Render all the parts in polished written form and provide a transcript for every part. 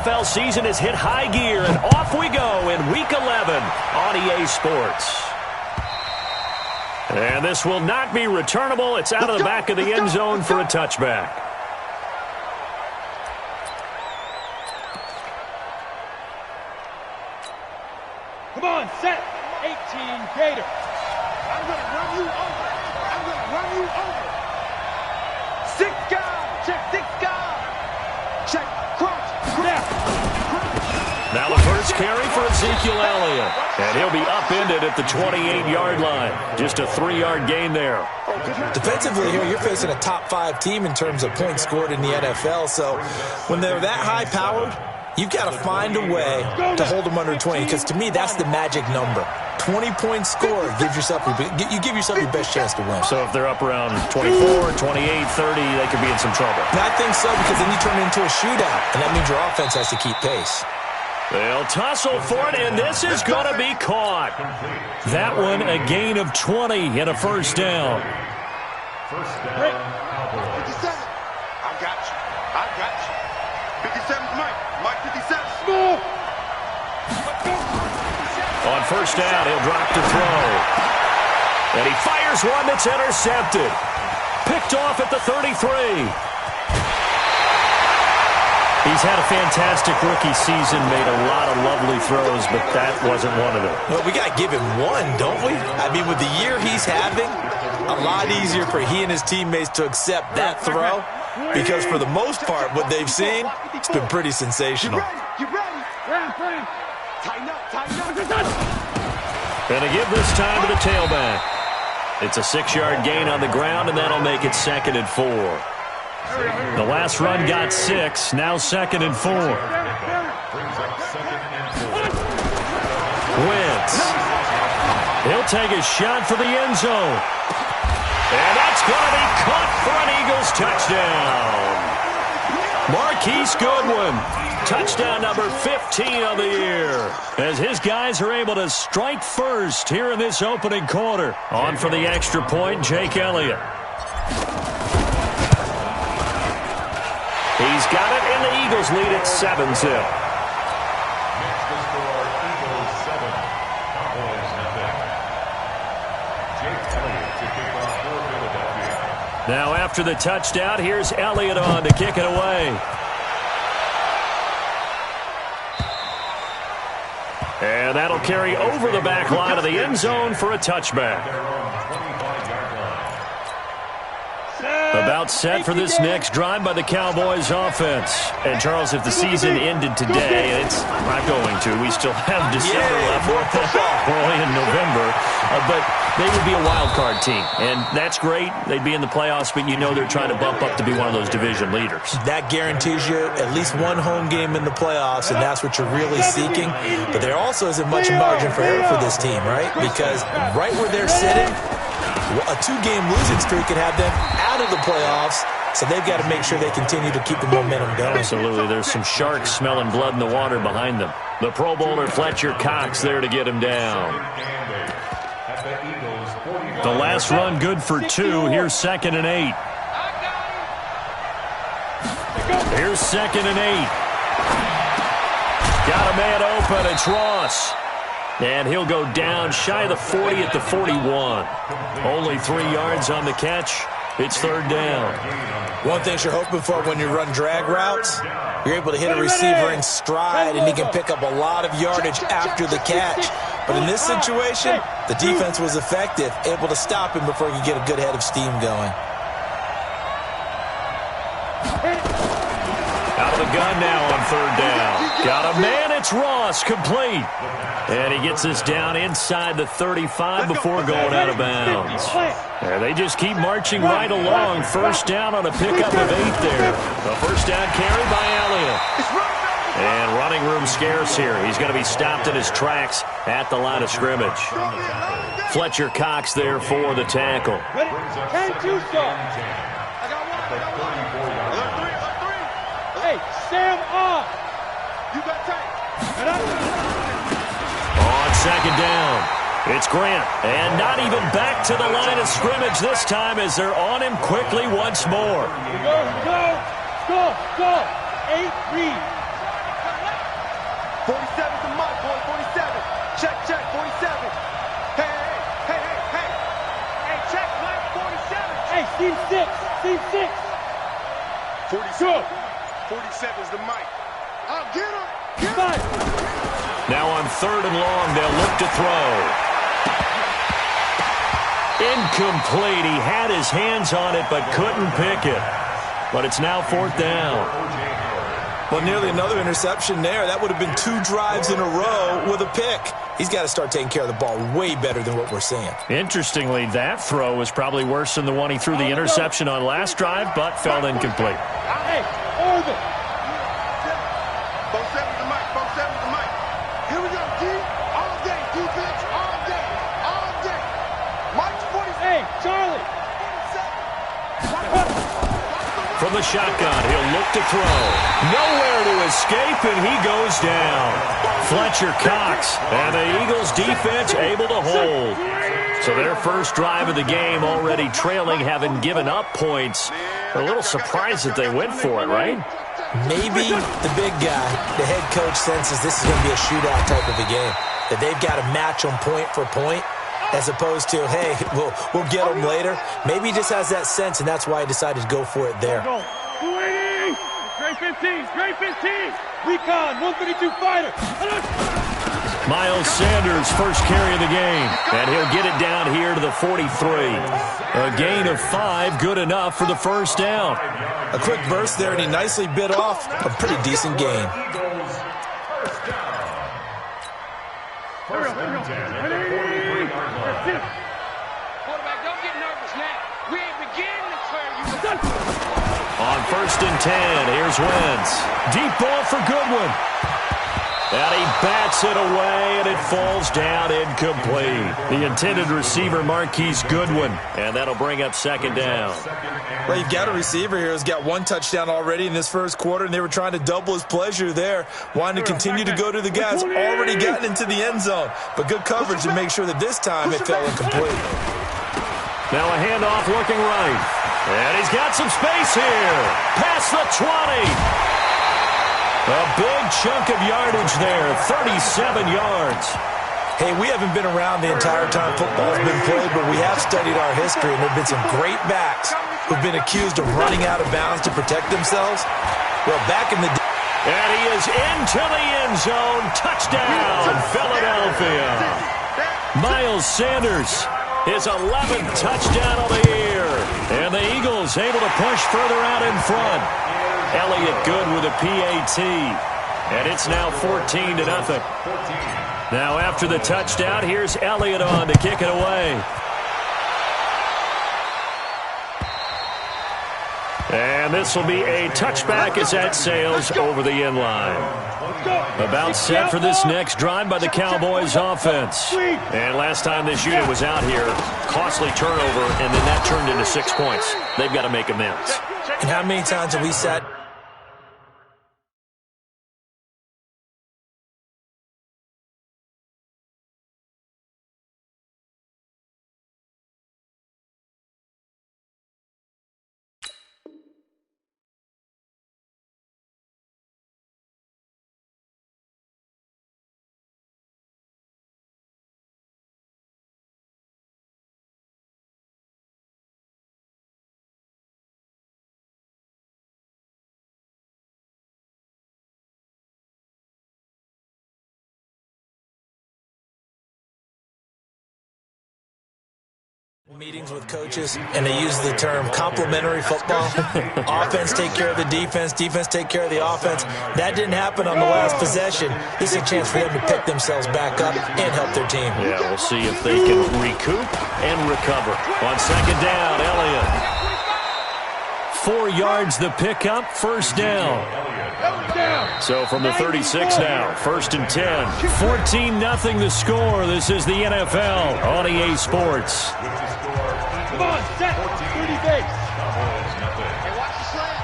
NFL season has hit high gear, and off we go in Week 11 on EA Sports. And this will not be returnable. It's out of the back of the end zone for a touchback. Come on, set. 18 Gator. I'm going to run you over. I'm going to run you over. 6 guys. Check 6 guys. Check. Cross. Now the first carry for Ezekiel Elliott. And he'll be upended at the 28-yard line. Just a 3-yard gain there. Defensively here, you're facing a top 5 team in terms of points scored in the NFL. So when they're that high-powered, you've got to find a way to hold them under 20, because to me, that's the magic number. 20 points scored gives yourself you give yourself your best chance to win. So if they're up around 24, 28, 30, they could be in some trouble. And I think so, because then you turn it into a shootout, and that means your offense has to keep pace. They'll tussle for it, and this is going to be caught. That one, a gain of 20 and a first down. First down. 57. I got you. I got you. 57's Mike. Mike 57. Small. On first down, he'll drop to throw. And he fires one that's intercepted. Picked off at the 33. He's had a fantastic rookie season, made a lot of lovely throws, but that wasn't one of them. Well, we got to give him one, don't we? I mean, with the year he's having, a lot easier for he and his teammates to accept that throw, because for the most part, what they've seen, it's been pretty sensational. You ready? Tighten up, tighten up. And to give this time to the tailback. It's a 6-yard gain on the ground, and that'll make it 2nd and 4. The last run got 6, now 2nd and 4. Wentz. He'll take a shot for the end zone. And that's going to be caught for an Eagles touchdown. Marquise Goodwin, touchdown number 15 of the year, as his guys are able to strike first here in this opening quarter. On for the extra point, Jake Elliott. He's got it, and the Eagles lead at 7-zip. Now after the touchdown, here's Elliott on to kick it away. And that'll carry over the back line of the end zone for a touchback. About set for this next drive by the Cowboys offense. And, Charles, if the season ended today, it's not going to. We still have December left. We're only in November. But they would be a wild card team. And that's great. They'd be in the playoffs, but you know they're trying to bump up to be one of those division leaders. That guarantees you at least one home game in the playoffs, and that's what you're really seeking. But there also isn't much margin for error for this team, right? Because right where they're sitting, a 2-game losing streak could have them out of the playoffs, so they've got to make sure they continue to keep the momentum going. Absolutely. There's some sharks smelling blood in the water behind them. The Pro Bowler Fletcher Cox there to get him down. The last run good for 2. Here's 2nd and 8. Here's 2nd and 8. Got a man open. It's Ross. And he'll go down shy of the 40 at the 41. Only 3 yards on the catch. It's 3rd down. One thing you're hoping for when you run drag routes, you're able to hit a receiver in stride, and he can pick up a lot of yardage after the catch. But in this situation, the defense was effective, able to stop him before he could get a good head of steam going. Out of the gun now on 3rd down. Got a man, it's Ross, complete. And he gets us down inside the 35 before going out of bounds. And they just keep marching right along. First down on a pickup of 8 there. A first down carry by Elliott. And running room scarce here. He's going to be stopped in his tracks at the line of scrimmage. Fletcher Cox there for the tackle. Can't you stop? Hey, Sam off. You got tight. On 2nd down, it's Grant. And not even back to the line of scrimmage this time as they're on him quickly once more. Go. 8 read. 47's the mic, boy, 47. Check, 47. Hey, hey, hey, hey, hey. Hey, check, mic, 47. Hey, Steve 6. 47. 47's the mic. I'll get him. Get him. Now on 3rd and long, they'll look to throw. Incomplete. He had his hands on it but couldn't pick it. But it's now 4th down. Well, nearly another interception there. That would have been 2 drives in a row with a pick. He's got to start taking care of the ball way better than what we're seeing. Interestingly, that throw was probably worse than the one he threw the interception on last drive, but fell incomplete. Hey, Oregon. 47's the mic, 47's the mic. Here we go, D. All day, defense, all day, all day. Mike's 47. Hey, Charlie. From the shotgun, he'll look to throw. Nowhere to escape, and he goes down. Fletcher Cox, and the Eagles defense able to hold. So their first drive of the game already trailing, having given up points. They're a little surprised that they went for it, right? Maybe the big guy, the head coach, senses this is going to be a shootout type of a game. That they've got to match them point for point, as opposed to, hey, we'll get them later. Maybe he just has that sense, and that's why he decided to go for it there. Great 15, great 15. Recon, 132 fighter. Miles Sanders, first carry of the game, and he'll get it down here to the 43. A gain of 5, good enough for the first down. A quick burst there, and he nicely bit off a pretty decent gain. Quarterback, don't get nervous now. We ain't beginning to clear you. On 1st and 10, here's Wentz. Deep ball for Goodwin. And he bats it away, and it falls down incomplete. The intended receiver, Marquise Goodwin, and that'll bring up 2nd down. Well, you've got a receiver here who's got 1 touchdown already in this first quarter, and they were trying to double his pleasure there, wanting to continue to go to the guys already gotten into the end zone. But good coverage to make sure that this time it fell incomplete. Now a handoff looking right. And he's got some space here. Past the 20. A big chunk of yardage there, 37 yards. Hey, we haven't been around the entire time football's been played, but we have studied our history, and there have been some great backs who've been accused of running out of bounds to protect themselves. Well, back in the day. And he is into the end zone. Touchdown, Philadelphia. Miles Sanders, his 11th touchdown of the year. And the Eagles able to push further out in front. Elliott good with a PAT. And it's now 14-0. Now after the touchdown, here's Elliott on to kick it away. And this will be a touchback as that sails over the end line. About set for this next drive by the Cowboys offense. And last time this unit was out here, costly turnover, and then that turned into 6 points. They've got to make amends. And how many times have we sat? Meetings with coaches, and they use the term complementary football. Offense take care of the defense, defense take care of the offense. That didn't happen on the last possession. This is a chance for them to pick themselves back up and help their team. Yeah, we'll see if they can recoup and recover. On 2nd down, Elliott. 4 yards the pickup, first down. So from the 36 now, 1st and 10. 14-0 the score. This is the NFL on EA Sports. Come on, set. 30 base. Hey, watch the slant.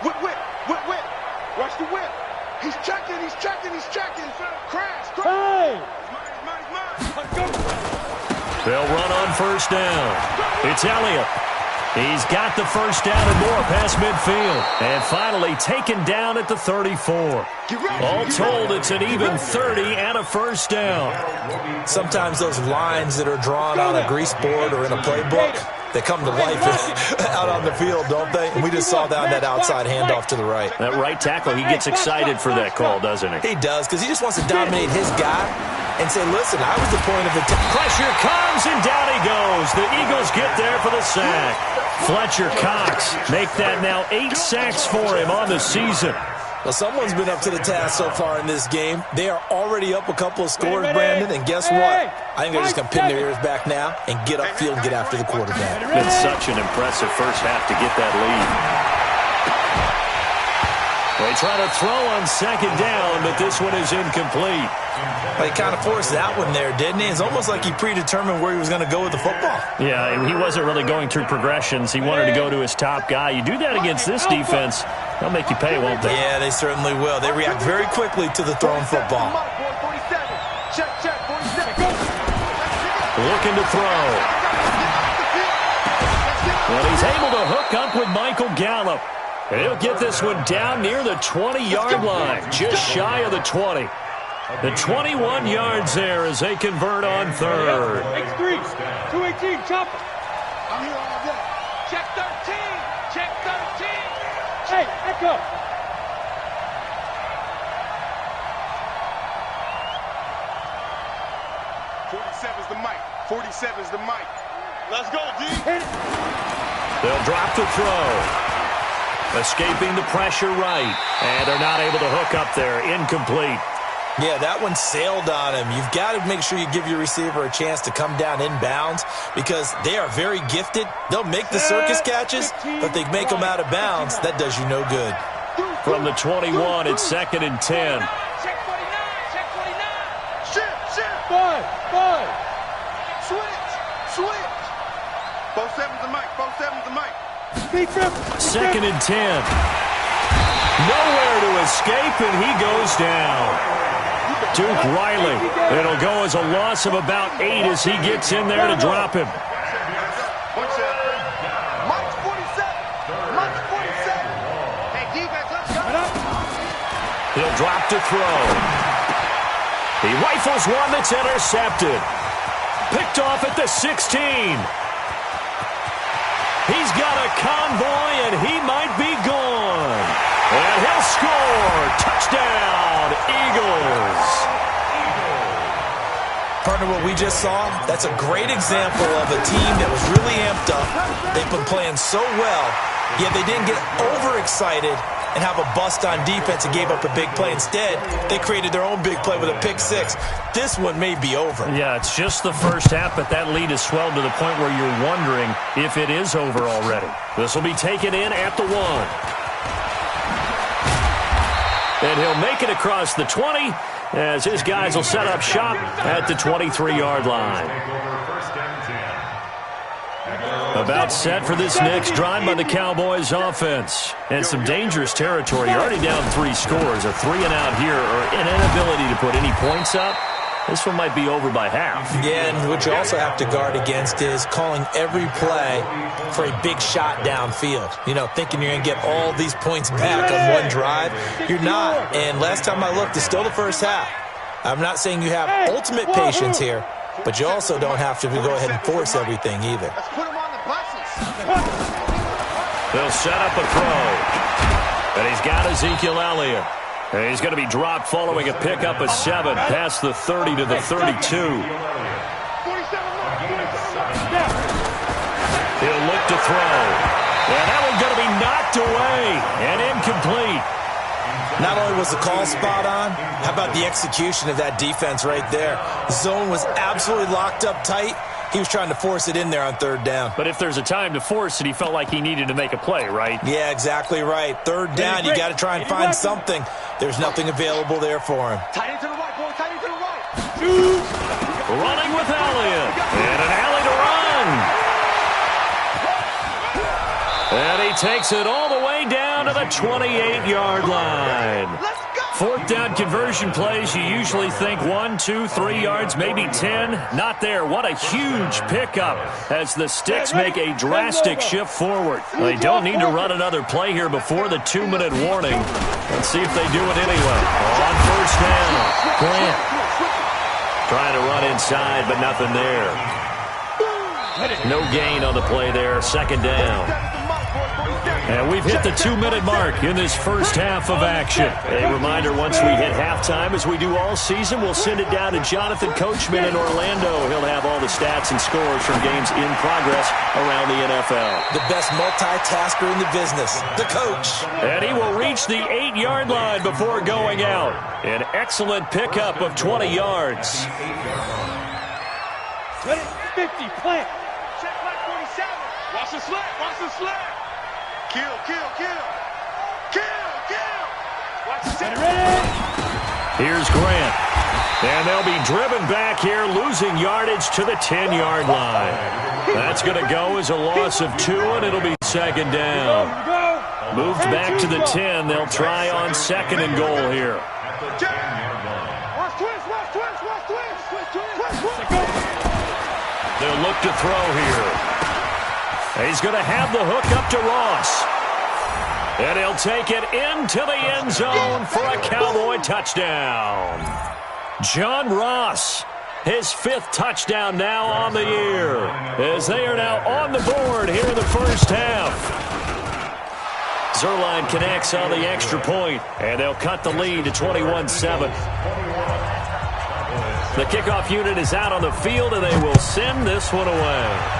Whip, whip. Whip. Watch the whip. He's checking. Crash. Hey! They'll run on first down. It's Elliott. He's got the first down and more past midfield. And finally taken down at the 34. All told, it's an even 30 and a first down. Sometimes those lines that are drawn on a grease board or in a playbook, they come to life out on the field, don't they? And we just saw that outside handoff to the right. That right tackle, he gets excited for that call, doesn't he? He does, because he just wants to dominate his guy and say, listen, I was the point of the pressure comes, and down he goes. The Eagles get there for the sack. Fletcher Cox make that now 8 sacks for him on the season. Well, someone's been up to the task so far in this game. They are already up a couple of scores, Brandon, and guess what? I think they're just going to pin their ears back now and get upfield and get after the quarterback. It's such an impressive first half to get that lead. They try to throw on second down, but this one is incomplete. Well, he kind of forced that one there, didn't he? It's almost like he predetermined where he was going to go with the football. Yeah, he wasn't really going through progressions. He wanted to go to his top guy. You do that against this defense, they'll make you pay, won't they? Yeah, they certainly will. They react very quickly to the thrown football. Looking to throw. Well, he's able to hook up with Michael Gallup. He'll get this one down near the 20-yard line, just shy of the 20. The 21 yards there as they convert on third. X3, 218, chopper. I'm here all day. Check 13. Hey, echo. .47's the mic. Let's go, D. They'll drop the throw. Escaping the pressure right. And they're not able to hook up there. Incomplete. Yeah, that one sailed on him. You've got to make sure you give your receiver a chance to come down inbounds because they are very gifted. They'll make the circus catches, but they make them out of bounds. That does you no good. From the 21, it's 2nd and 10. Check 49. Shift. Five. Switch. Both sevens the mic. 2nd and 10. Nowhere to escape, and he goes down. Duke Riley. It'll go as a loss of about 8 as he gets in there to drop him. He'll drop to throw. He rifles one that's intercepted. Picked off at the 16. He's got a convoy, and he might be gone. And he'll score. Touchdown, Eagles. Partner, what we just saw, that's a great example of a team that was really amped up. They've been playing so well, yet they didn't get overexcited and have a bust on defense and gave up a big play. Instead, they created their own big play with a pick six. This one may be over. Yeah, it's just the first half, but that lead has swelled to the point where you're wondering if it is over already. This will be taken in at the 1. And he'll make it across the 20 as his guys will set up shop at the 23-yard line. About set for this next drive by the Cowboys offense. And some dangerous territory. You're already down 3 scores. A 3-and-out here or an inability to put any points up. This one might be over by half. Yeah, and what you also have to guard against is calling every play for a big shot downfield. You know, thinking you're going to get all these points back on one drive. You're not. And last time I looked, it's still the first half. I'm not saying you have ultimate patience here, but you also don't have to go ahead and force everything either. They'll set up a throw. And he's got Ezekiel Elliott. And he's going to be dropped following a pickup of 7 past the 30 to the 32. He'll look to throw. And that one's going to be knocked away and incomplete. Not only was the call spot on, how about the execution of that defense right there? The zone was absolutely locked up tight. He was trying to force it in there on 3rd down. But if there's a time to force it, he felt like he needed to make a play, right? Yeah, exactly right. 3rd down, you got to try and find something. There's nothing available there for him. Tight end to the right, boy. Tight end to the right. Running with Elliott. And an alley to run. And he takes it all the way down down to the 28-yard line. Fourth down conversion plays, you usually think 1, 2, 3 yards, maybe 10. Not there. What a huge pickup as the Sticks make a drastic shift forward. They don't need to run another play here before the 2-minute warning. Let's see if they do it anyway. On first down, Grant trying to run inside, but nothing there. No gain on the play there. Second down. And we've hit the 2-minute mark in this first half of action. A reminder, once we hit halftime, as we do all season, we'll send it down to Jonathan Coachman in Orlando. He'll have all the stats and scores from games in progress around the NFL. The best multitasker in the business, the coach. And he will reach the 8-yard line before going out. An excellent pickup of 20 yards. 50, plant. Check back 47. Watch the slant, watch the slant. Kill. Watch the slant. Here's Grant. And they'll be driven back here, losing yardage to the 10-yard line. That's going to go as a loss of 2, and it'll be second down. Moved back to the 10. They'll try on second and goal here. Watch twist. They'll look to throw here. He's going to have the hook up to Ross. And he'll take it into the end zone for a Cowboy touchdown. John Ross, his 5th touchdown now on the year, as they are now on the board here in the first half. Zerline connects on the extra point, and they'll cut the lead to 21-7. The kickoff unit is out on the field, and they will send this one away.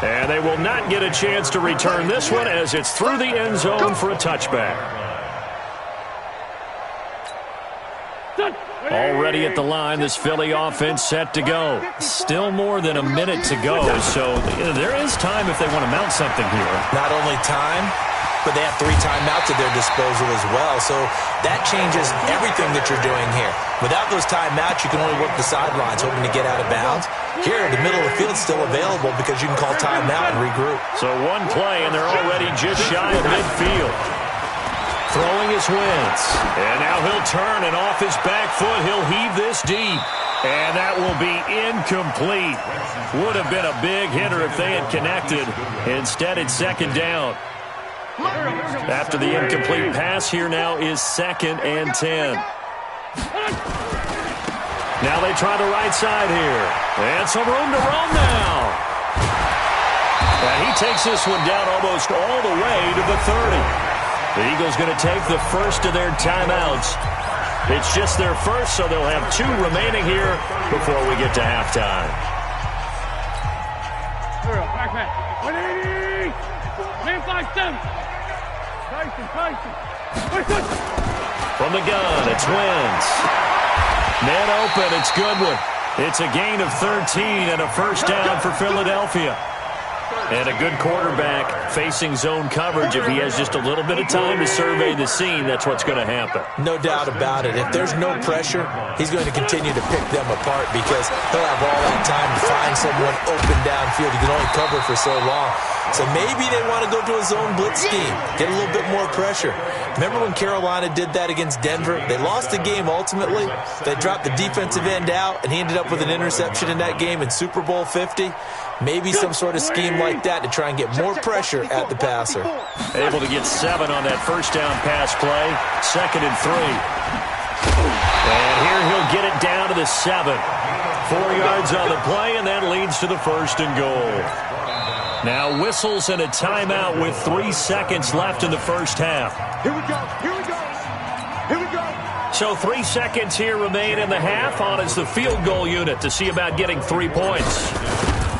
And they will not get a chance to return this one as it's through the end zone for a touchback. Already at the line, this Philly offense set to go. Still more than a minute to go, so there is time if they want to mount something here. Not only time, but they have 3 timeouts at their disposal as well, so that changes everything that you're doing here. Without those timeouts, you can only work the sidelines, hoping to get out of bounds. Here, the middle of the field's still available because you can call timeout and regroup. So one play, and they're already just shy of midfield. Throwing his Wentz. And now he'll turn, and off his back foot, he'll heave this deep. And that will be incomplete. Would have been a big hitter if they had connected. Instead, it's second down. After the incomplete pass, here now is 2nd and 10. Now they try the right side here. And some room to roam now. And he takes this one down almost all the way to the 30. The Eagles going to take the first of their timeouts. It's just their first, so they'll have 2 remaining here before we get to halftime. Backpack. 180. Man 5-7. From the gun, it's Wentz. Man open, it's Goodwin. It's a gain of 13 and a first down for Philadelphia. And a good quarterback facing zone coverage. If he has just a little bit of time to survey the scene, that's what's going to happen. No doubt about it. If there's no pressure, he's going to continue to pick them apart because he'll have all that time to find someone open downfield. He can only cover for so long. So maybe they want to go to a zone blitz scheme, get a little bit more pressure. Remember when Carolina did that against Denver? They lost the game ultimately. They dropped the defensive end out, and he ended up with an interception in that game in Super Bowl 50. Maybe some sort of scheme like that to try and get more pressure at the passer. Able to get 7 on that first down pass play. 2nd and 3. And here he'll get it down to the 7. 4 yards on the play, and that leads to the first and goal. Now whistles and a timeout with 3 seconds left in the first half. Here we go. So 3 seconds here remain in the half. On is the field goal unit to see about getting 3 points.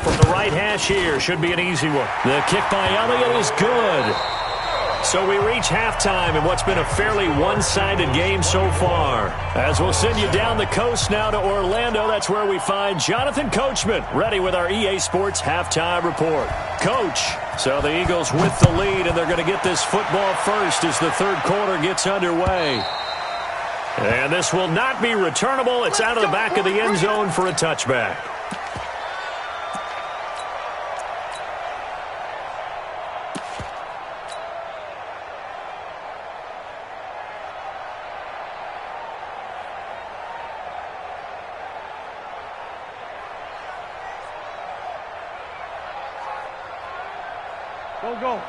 From the right hash here, should be an easy one. The kick by Elliott is good. So we reach halftime in what's been a fairly one-sided game so far. As we'll send you down the coast now to Orlando, that's where we find Jonathan Coachman, ready with our EA Sports Halftime Report. Coach, so the Eagles with the lead, and they're going to get this football first as the third quarter gets underway. And this will not be returnable. It's out of the back of the end zone for a touchback.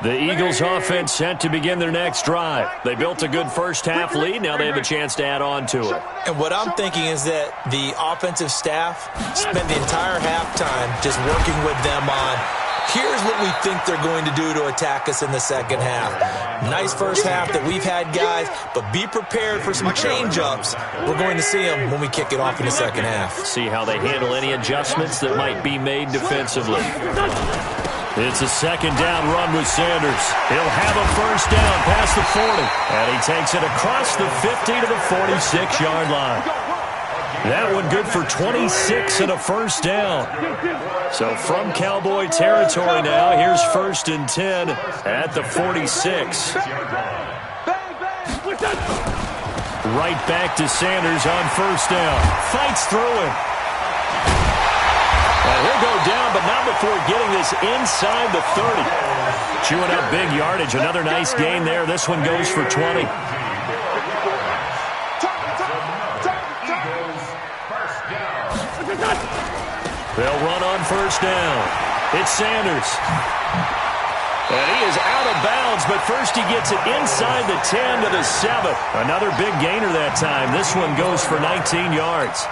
The Eagles offense set to begin their next drive. They built a good first-half lead. Now they have a chance to add on to it. And what I'm thinking is that the offensive staff spent the entire halftime just working with them on, here's what we think they're going to do to attack us in the second half. Nice first half that we've had, guys, but be prepared for some change-ups. We're going to see them when we kick it off in the second half. See how they handle any adjustments that might be made defensively. It's a second down run with Sanders. He'll have a first down past the 40. And he takes it across the 50 to the 46-yard line. That one good for 26 and a first down. So from Cowboy territory now, here's 1st and 10 at the 46. Right back to Sanders on first down. Fights through him. And he'll go down, but not before getting this inside the 30. Chewing up big yardage. Another nice gain there. This one goes for 20. They'll run on first down. It's Sanders. And he is out of bounds, but first he gets it inside the 10 to the 7. Another big gainer that time. This one goes for 19 yards.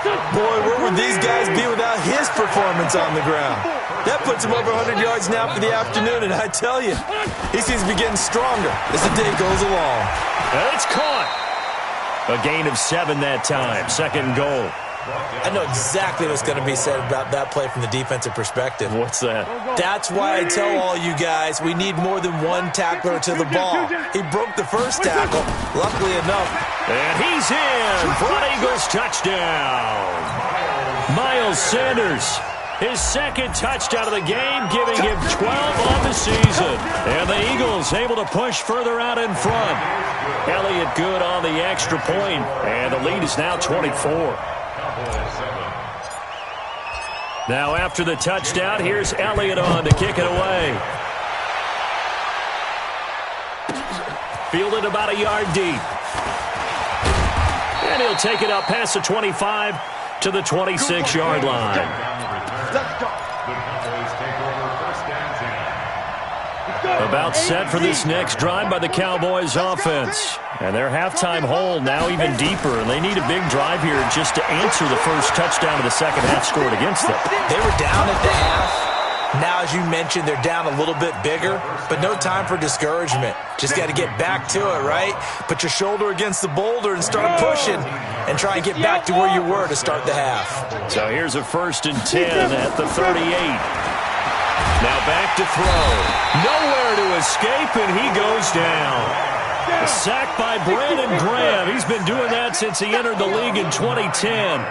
Boy, where would these guys be without his performance on the ground? That puts him over 100 yards now for the afternoon, and I tell you, he seems to be getting stronger as the day goes along. And it's caught. A gain of 7 that time. Second goal. I know exactly what's going to be said about that play from the defensive perspective. What's that? That's why I tell all you guys we need more than one tackler to the ball. He broke the first tackle, luckily enough. And he's in for an Eagles touchdown. Miles Sanders, his second touchdown of the game, giving him 12 on the season. And the Eagles able to push further out in front. Elliott good on the extra point, and the lead is now 24. Now after the touchdown, here's Elliott on to kick it away. Fielded about a yard deep. And he'll take it up past the 25 to the 26-yard line. About set for this next drive by the Cowboys offense. And their halftime hole now even deeper, and they need a big drive here just to answer the first touchdown of the second half scored against them. They were down at the half. Now, as you mentioned, they're down a little bit bigger, but no time for discouragement. Just got to get back to it, right? Put your shoulder against the boulder and start pushing and try and get back to where you were to start the half. So here's a 1st and 10 at the 38. Now back to throw. Nowhere to escape, and he goes down. A sack by Brandon Graham. He's been doing that since he entered the league in 2010.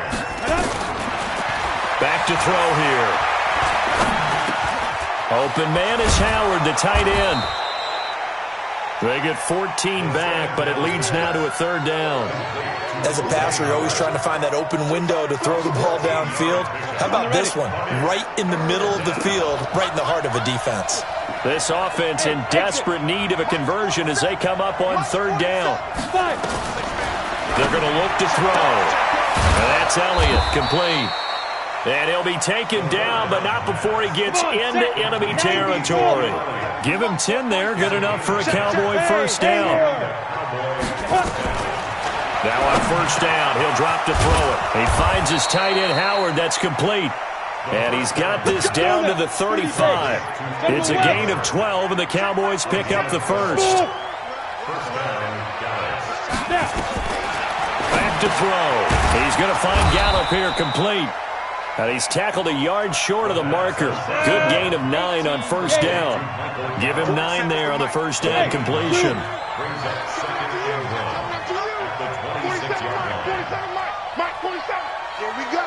Back to throw here. Open man is Howard, the tight end. They get 14 back, but it leads now to a 3rd down. As a passer, you're always trying to find that open window to throw the ball downfield. How about this one? Right in the middle of the field, right in the heart of a defense. This offense in desperate need of a conversion as they come up on 3rd down. They're going to look to throw. And that's Elliott, complete. And he'll be taken down, but not before he gets into enemy territory. Give him 10 there, good enough for a Cowboy first down. Now on first down, he'll drop to throw it. He finds his tight end, Howard, that's complete. And he's got this down to the 35. It's a gain of 12, and the Cowboys pick up the first. Back to throw. He's going to find Gallup here, complete. And he's tackled a yard short of the marker. Good gain of 9 on first down. Give him 9 there on the first down completion. Here we go.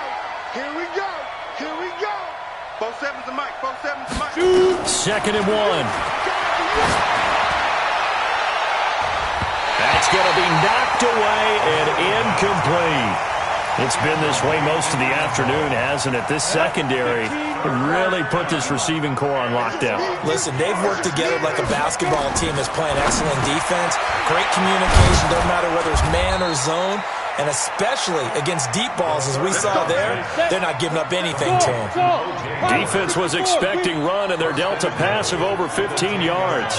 Here we go. Here we go. 4-7's the mic. 4-7's the mic. 2nd and 1. That's going to be knocked away and incomplete. It's been this way most of the afternoon, hasn't it? This secondary really put this receiving core on lockdown. Listen, they've worked together like a basketball team that's playing excellent defense. Great communication, doesn't matter whether it's man or zone. And especially against deep balls, as we saw there, they're not giving up anything to him. Defense was expecting run, and they're dealt a pass of over 15 yards.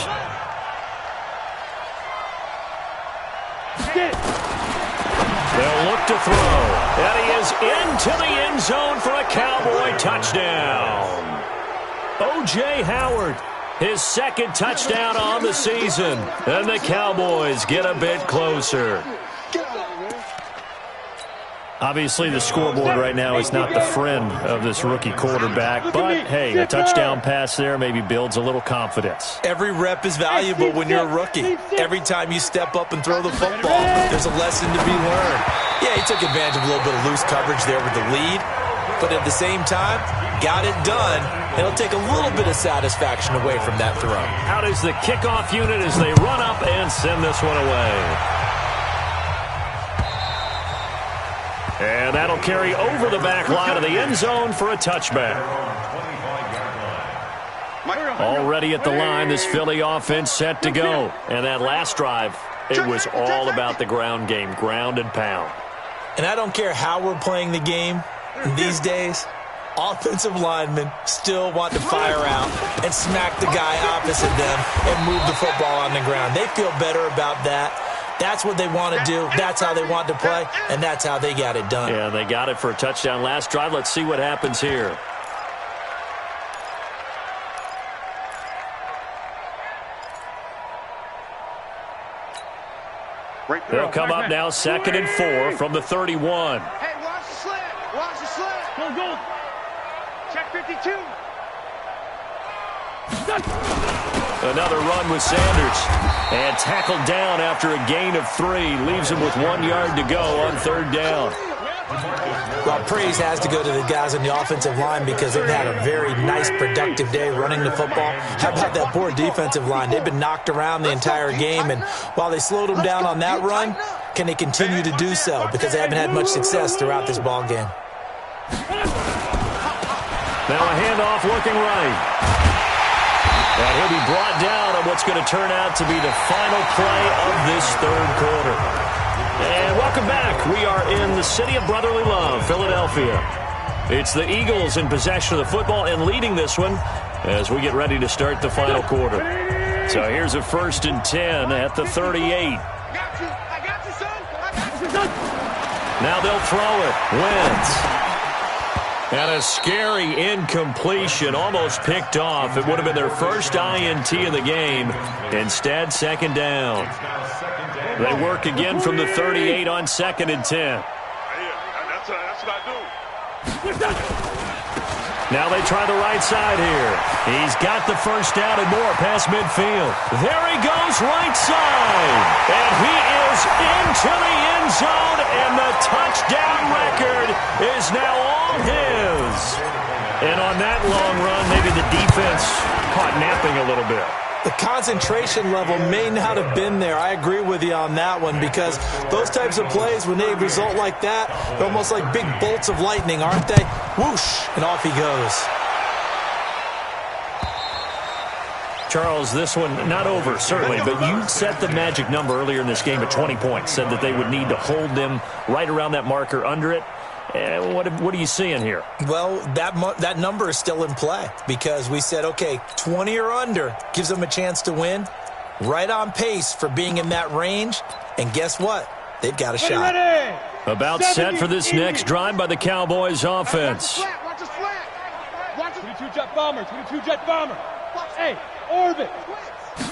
They'll look to throw. And he is into the end zone for a Cowboy touchdown. O.J. Howard, his second touchdown on the season. And the Cowboys get a bit closer. Obviously, the scoreboard right now is not the friend of this rookie quarterback. But, hey, a touchdown pass there maybe builds a little confidence. Every rep is valuable when you're a rookie. Every time you step up and throw the football, there's a lesson to be learned. Yeah, he took advantage of a little bit of loose coverage there with the lead. But at the same time, got it done. It'll take a little bit of satisfaction away from that throw. Out is the kickoff unit as they run up and send this one away. And that'll carry over the back line of the end zone for a touchback. Already at the line, this Philly offense set to go. And that last drive, it was all about the ground game, ground and pound. And I don't care how we're playing the game these days, offensive linemen still want to fire out and smack the guy opposite them and move the football on the ground. They feel better about that. That's what they want to do. That's how they want to play, and that's how they got it done. Yeah, they got it for a touchdown last drive. Let's see what happens here. They'll come up now, 2nd and 4 from the 31. Hey, watch the slant. Watch the slant. Go. Check 52. Another run with Sanders. And tackled down after a gain of 3. Leaves him with 1 yard to go on 3rd down. Well, praise has to go to the guys on the offensive line because they've had a very nice, productive day running the football. How about that poor defensive line? They've been knocked around the entire game, and while they slowed them down on that run, can they continue to do so? Because they haven't had much success throughout this ball game. Now a handoff looking right. And he'll be brought down on what's going to turn out to be the final play of this 3rd quarter. And welcome back. We are in the city of brotherly love, Philadelphia. It's the Eagles in possession of the football and leading this one as we get ready to start the final quarter. So here's a 1st and 10 at the 38. I got you, son. Now they'll throw it. Wentz. And a scary incompletion, almost picked off. It would have been their first INT in the game. Instead, 2nd down. They work again from the 38 on 2nd and 10. That's what I do. Now they try the right side here. He's got the first down and more past midfield. There he goes, right side. And he is into the end zone, and the touchdown record is now all his. And on that long run, maybe the defense caught napping a little bit. The concentration level may not have been there. I agree with you on that one because those types of plays, when they result like that, they're almost like big bolts of lightning, aren't they? Whoosh, and off he goes. Charles, this one not over, certainly, but you set the magic number earlier in this game at 20 points, said that they would need to hold them right around that marker under it. What are you seeing here? Well, that number is still in play because we said, okay, 20 or under gives them a chance to win. Right on pace for being in that range. And guess what? They've got a shot. About set for this next drive by the Cowboys offense. Watch the slant. Watch the 22 jet bomber. 22 jet bomber. Hey, orbit.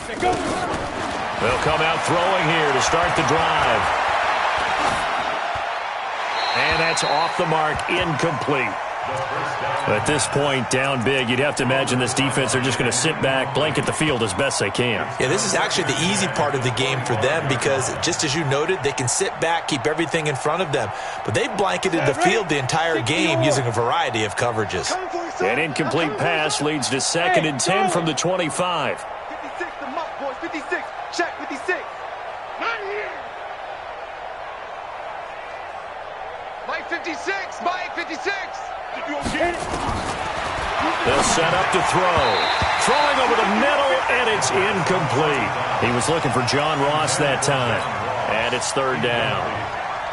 There goes. They'll come out throwing here to start the drive. And that's off the mark, incomplete. At this point, down big, you'd have to imagine this defense are just going to sit back, blanket the field as best they can. Yeah, this is actually the easy part of the game for them because, just as you noted, they can sit back, keep everything in front of them. But they blanketed the field the entire game using a variety of coverages. An incomplete pass leads to 2nd and 10 from the 25. 56, the muck, boys. 56. Check 56. Not here. Mike 56. Mike 56. They'll set up to throw. Throwing over the middle, and it's incomplete. He was looking for John Ross that time. And it's 3rd down.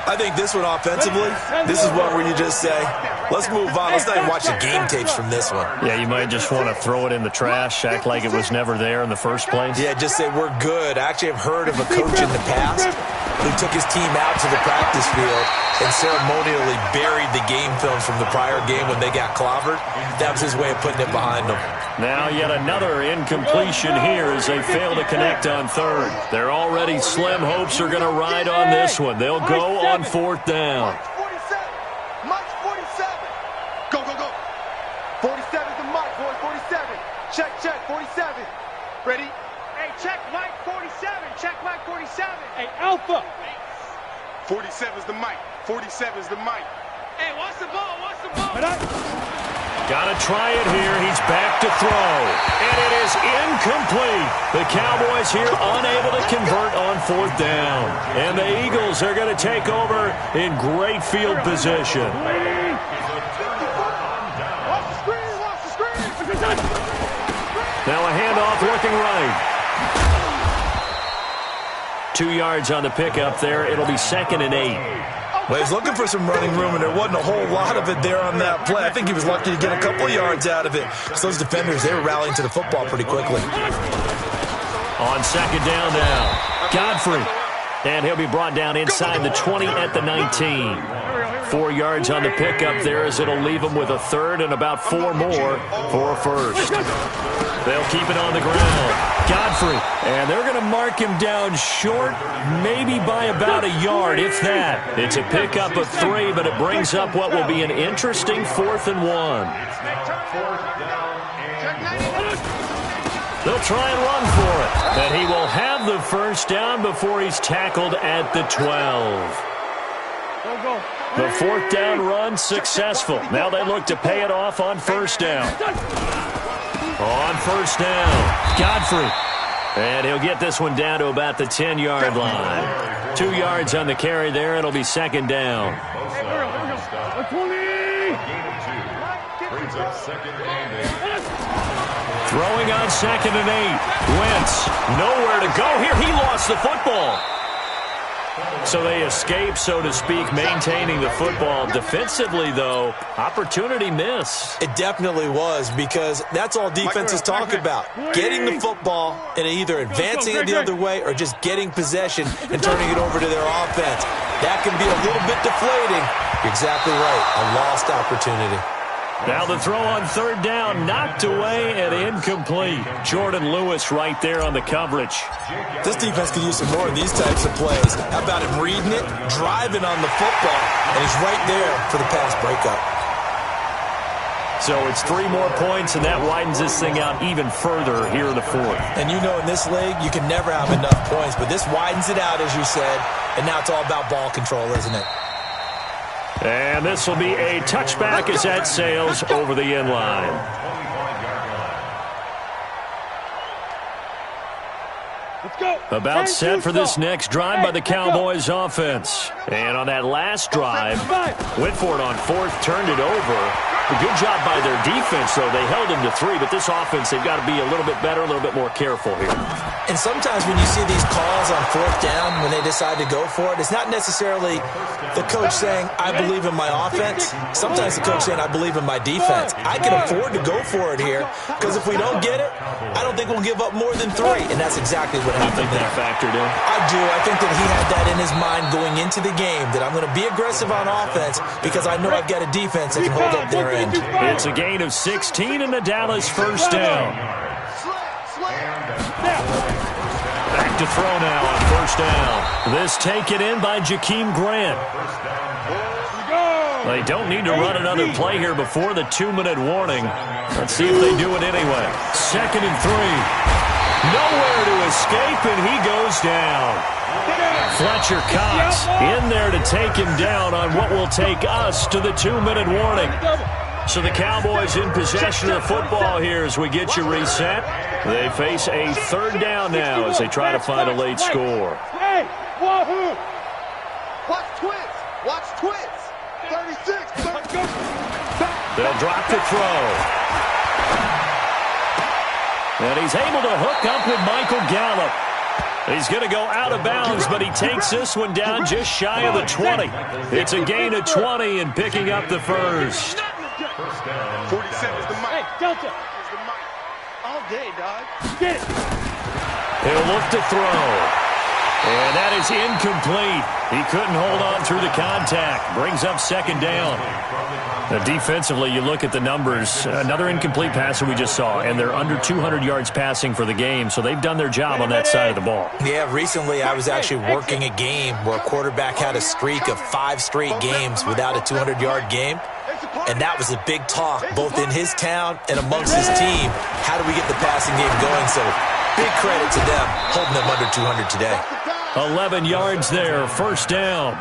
I think this one offensively, this is one where you just say, let's move on. Let's not even watch the game tapes from this one. Yeah, you might just want to throw it in the trash, act like it was never there in the first place. Yeah, just say we're good. I actually have heard of a coach in the past who took his team out to the practice field and ceremonially buried the game films from the prior game when they got clobbered. That was his way of putting it behind them. Now yet another incompletion here as they fail to connect on third. Their already slim hopes are going to ride on this one. They'll go on fourth down. Mike's 47. Go, go, go. 47's the Mike, boys. 47. Check, check. 47. Ready? Hey, check Mike 47. Check Mike 47. Hey, Alpha. 47's the Mike. 47's the Mike. Hey, watch the ball. Watch the ball. Got to try it here. He's back to throw. And it is incomplete. The Cowboys here unable to convert on fourth down. And the Eagles are going to take over in great field position. Now a handoff looking right. 2 yards on the pickup there. It'll be 2nd and 8. Well, he's looking for some running room, and there wasn't a whole lot of it there on that play. I think he was lucky to get a couple of yards out of it. So those defenders, they were rallying to the football pretty quickly. On 2nd down now, Godfrey. And he'll be brought down inside the 20 at the 19. 4 yards on the pickup there as it'll leave him with a third and about 4 more for a first. They'll keep it on the ground. Godfrey, and they're going to mark him down short, maybe by about a yard, if that. It's a pickup of 3, but it brings up what will be an interesting 4th and 1. They'll try and run for it, and he will have the first down before he's tackled at the 12. The 4th down run successful. Now they look to pay it off on first down. On first down, Godfrey. And he'll get this one down to about the 10-yard line. 2 yards on the carry there. It'll be 2nd down. Throwing on 2nd and 8. Wentz, nowhere to go here. He lost the football. So they escape, so to speak, maintaining the football. Defensively, though, opportunity miss. It definitely was, because that's all defenses talk about. Getting the football and either advancing it the other way or just getting possession and turning it over to their offense. That can be a little bit deflating. You're exactly right. A lost opportunity. Now the throw on 3rd down, knocked away and incomplete. Jordan Lewis right there on the coverage. This defense could use some more of these types of plays. How about him reading it, driving on the football, and he's right there for the pass breakup. So it's 3 more points, and that widens this thing out even further here in the 4th. And you know in this league, you can never have enough points, but this widens it out, as you said, and now it's all about ball control, isn't it? And this will be a touchback as that sails over the end line. About set for this next drive by the Cowboys offense. And on that last drive, went for it on 4th, turned it over. A good job by their defense, though. They held them to 3, but this offense, they've got to be a little bit better, a little bit more careful here. And sometimes when you see these calls on 4th down, when they decide to go for it, it's not necessarily the coach saying, I believe in my offense. Sometimes the coach saying, I believe in my defense. I can afford to go for it here, because if we don't get it, I don't think we'll give up more than 3. And that's exactly what happened there. That factored in? I do. I think that he had that in his mind going into the game, that I'm going to be aggressive on offense because I know I've got a defense that can hold up their end. It's a gain of 16 and the Dallas first down. Back to throw now on first down. This taken in by Jakeem Grant. They don't need to run another play here before the 2-minute warning. Let's see if they do it anyway. 2nd and 3. Nowhere to escape, and he goes down. Fletcher Cox in there to take him down on what will take us to the 2-minute warning. So the Cowboys in possession of the football here as we get you reset. They face a 3rd down now as they try to find a late score. Hey, wahoo! Watch twins! Watch twins! 36! They'll drop the throw. And he's able to hook up with Michael Gallup. He's going to go out of bounds, but he takes this one down just shy of the 20. It's a gain of 20 and picking up the first. 47 is the mic. Hey, Delta. Is the mic. All day, dog. Get it. He'll look to throw. And that is incomplete. He couldn't hold on through the contact. Brings up second down. Now, defensively, you look at the numbers. Another incomplete pass that we just saw, and they're under 200 yards passing for the game, so they've done their job on that side of the ball. Yeah, recently I was actually working a game where a quarterback had a streak of 5 straight games without a 200-yard game, and that was a big talk both in his town and amongst his team. How do we get the passing game going? So big credit to them holding them under 200 today. 11 yards there, first down.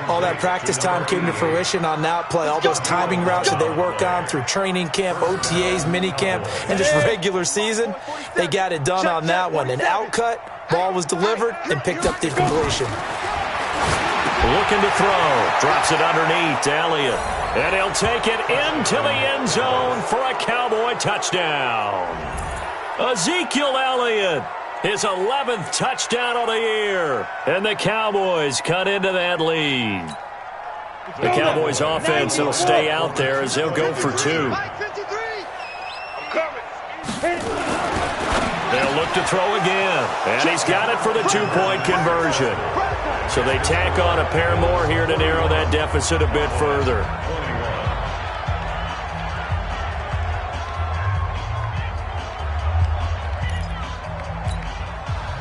All that practice time came to fruition on that play. All those timing routes that they work on through training camp, OTAs, mini camp, and just regular season, they got it done on that one. An outcut, ball was delivered, and picked up the completion. Looking to throw. Drops it underneath to Elliott. And he'll take it into the end zone for a Cowboy touchdown. Ezekiel Elliott. His 11th touchdown of the year. And the Cowboys cut into that lead. The Cowboys offense will stay out there as they'll go for 2. They'll look to throw again. And he's got it for the 2-point conversion. So they tack on a pair more here to narrow that deficit a bit further.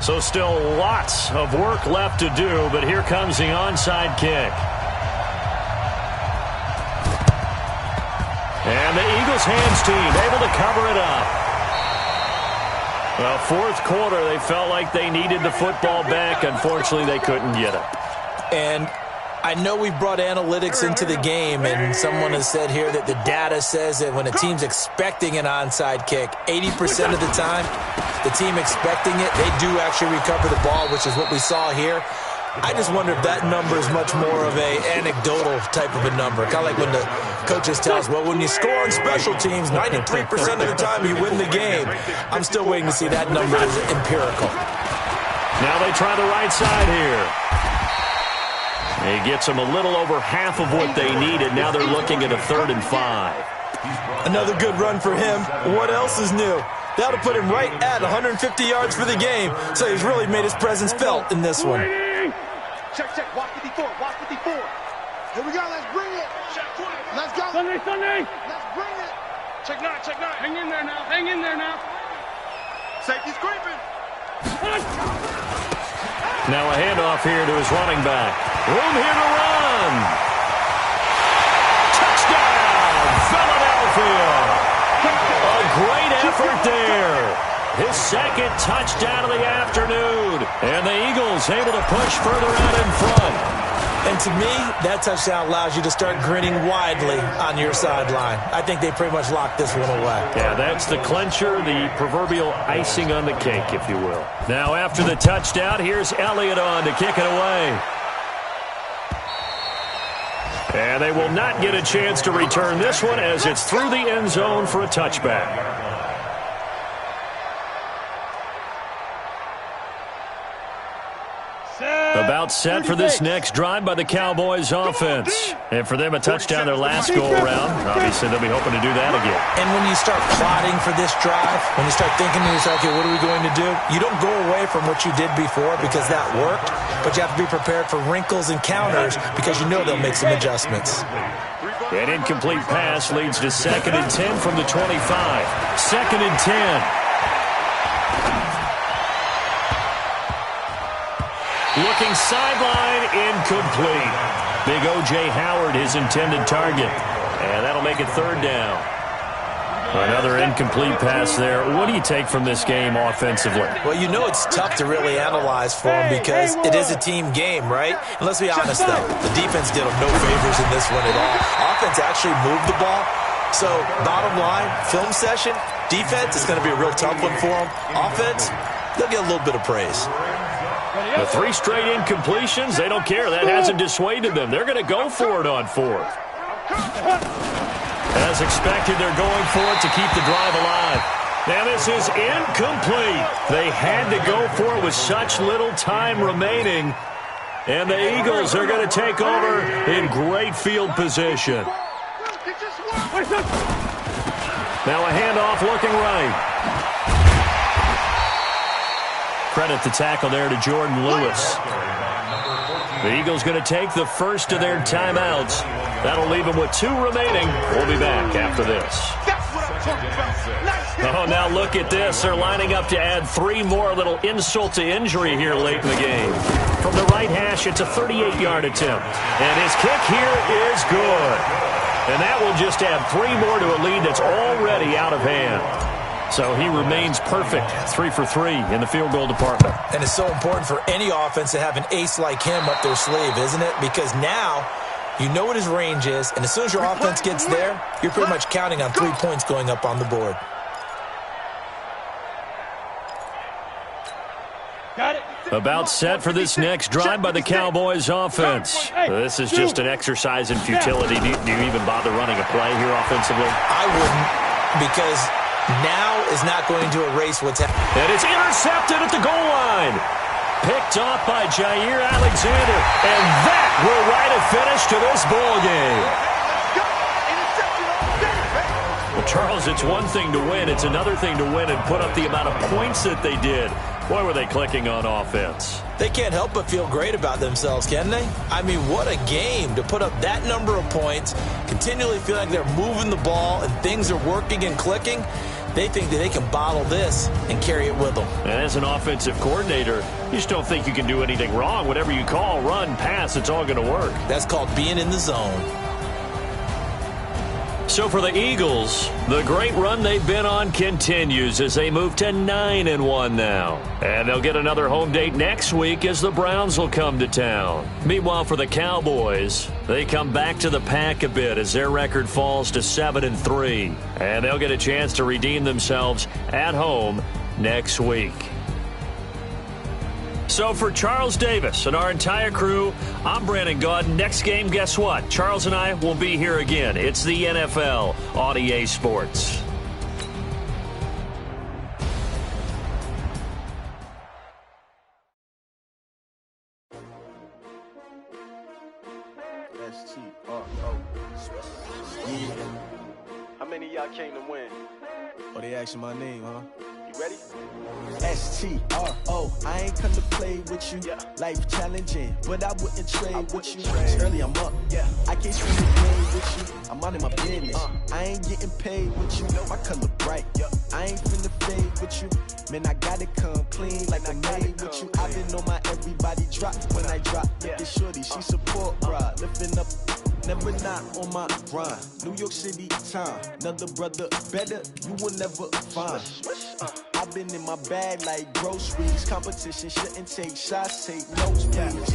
So still lots of work left to do, but here comes the onside kick. And the Eagles hands team able to cover it up. Well, fourth quarter, they felt like they needed the football back. Unfortunately, they couldn't get it. And I know we brought analytics into the game, and someone has said here that the data says that when a team's expecting an onside kick, 80% of the time, the team expecting it, they do actually recover the ball, which is what we saw here. I just wonder if that number is much more of a anecdotal type of a number. Kind of like when the coaches tell us, well, when you score on special teams, 93% of the time you win the game. I'm still waiting to see that number as empirical. Now they try the right side here. He gets them a little over half of what they needed. Now they're looking at a 3rd and 5. Another good run for him. What else is new? That'll put him right at 150 yards for the game, so he's really made his presence felt in this one. Check, check, walk 54, walk 54. Here we go, let's bring it. Let's go. Sunday. Let's bring it. Check 9. Hang in there now. Safety's creeping. Now a handoff here to his running back. Room here to run. Touchdown, Philadelphia. A great effort there. His second touchdown of the afternoon. And the Eagles able to push further out in front. And to me, that touchdown allows you to start grinning widely on your sideline. I think they pretty much locked this one away. Yeah, that's the clincher, the proverbial icing on the cake, if you will. Now after the touchdown, here's Elliott on to kick it away. And they will not get a chance to return this one as it's through the end zone for a touchback. About set for this next drive by the Cowboys offense. And for them, a touchdown their last go-around. Obviously, they'll be hoping to do that again. And when you start plotting for this drive, when you start thinking to yourself, okay, what are we going to do? You don't go away from what you did before because that worked, but you have to be prepared for wrinkles and counters because you know they'll make some adjustments. An incomplete pass leads to 2nd and 10 from the 25. 2nd and 10. Looking sideline, incomplete. Big O.J. Howard, his intended target. And that'll make it 3rd down. Another incomplete pass there. What do you take from this game offensively? Well, you know it's tough to really analyze for them because it is a team game, right? And let's be honest, though. The defense did them no favors in this one at all. Offense actually moved the ball. So, bottom line, film session, defense is going to be a real tough one for them. Offense, they'll get a little bit of praise. The 3 straight incompletions, they don't care. That hasn't dissuaded them. They're going to go for it on 4th. As expected, they're going for it to keep the drive alive. Now this is incomplete. They had to go for it with such little time remaining. And the Eagles are going to take over in great field position. Now a handoff looking right. Credit the tackle there to Jordan Lewis. The Eagles going to take the first of their timeouts. That'll leave them with 2 remaining. We'll be back after this. Oh, now look at this. They're lining up to add 3 more, little insult to injury here late in the game. From the right hash, it's a 38-yard attempt. And his kick here is good. And that will just add 3 more to a lead that's already out of hand. So he remains perfect, 3 for 3 in the field goal department. And it's so important for any offense to have an ace like him up their sleeve, isn't it? Because now you know what his range is, and as soon as your offense gets there, you're pretty much counting on 3 points going up on the board. Got it. About set for this next drive by the Cowboys offense. This is just an exercise in futility. Do you even bother running a play here offensively? I wouldn't, because now is not going to erase what's happening. And it's intercepted at the goal line. Picked off by Jair Alexander. And that will write a finish to this ball game. Well, Charles, it's one thing to win. It's another thing to win and put up the amount of points that they did. Boy, were they clicking on offense. They can't help but feel great about themselves, can they? I mean, what a game to put up that number of points, continually feel like they're moving the ball and things are working and clicking. They think that they can bottle this and carry it with them. And as an offensive coordinator, you just don't think you can do anything wrong. Whatever you call, run, pass, it's all going to work. That's called being in the zone. So for the Eagles, the great run they've been on continues as they move to 9-1 now. And they'll get another home date next week as the Browns will come to town. Meanwhile, for the Cowboys, they come back to the pack a bit as their record falls to 7-3. And they'll get a chance to redeem themselves at home next week. So for Charles Davis and our entire crew, I'm Brandon Gaudin. Next game, guess what? Charles and I will be here again. It's the NFL on EA Sports. S-T-R-O. Yeah. How many of y'all came to win? Oh, they asking my name, huh? You ready? S-T-R-O. I ain't come to play with you. Yeah. Life challenging, but I wouldn't trade with you. It's early, I'm up. Yeah. I can't swim the game with you. I'm out of my business. I ain't getting paid with you. My color bright. Yeah. I ain't finna fade with you. Man, I gotta come clean like I'm made with you. I've been on my everybody drop when I drop. Look at shorty, she support ride. Lifting up, never not on my grind. New York City time. Another brother better, you will never find. I've been in my bag like groceries. Competition shouldn't take shots, take notes, please.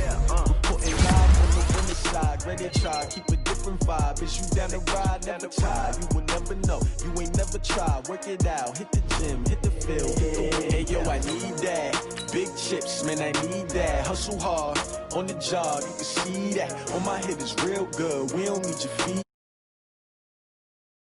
Putting live on the winning side, ready to try, keep a different vibe. Is you down the ride, never tired. You will never know, you ain't never tried. Work it out, hit the gym, hit the field, hit the win. Hey yo, I need that. Big chips, man, I need that. Hustle hard, on the job, you can see that. On my head is real good, we don't need your feet.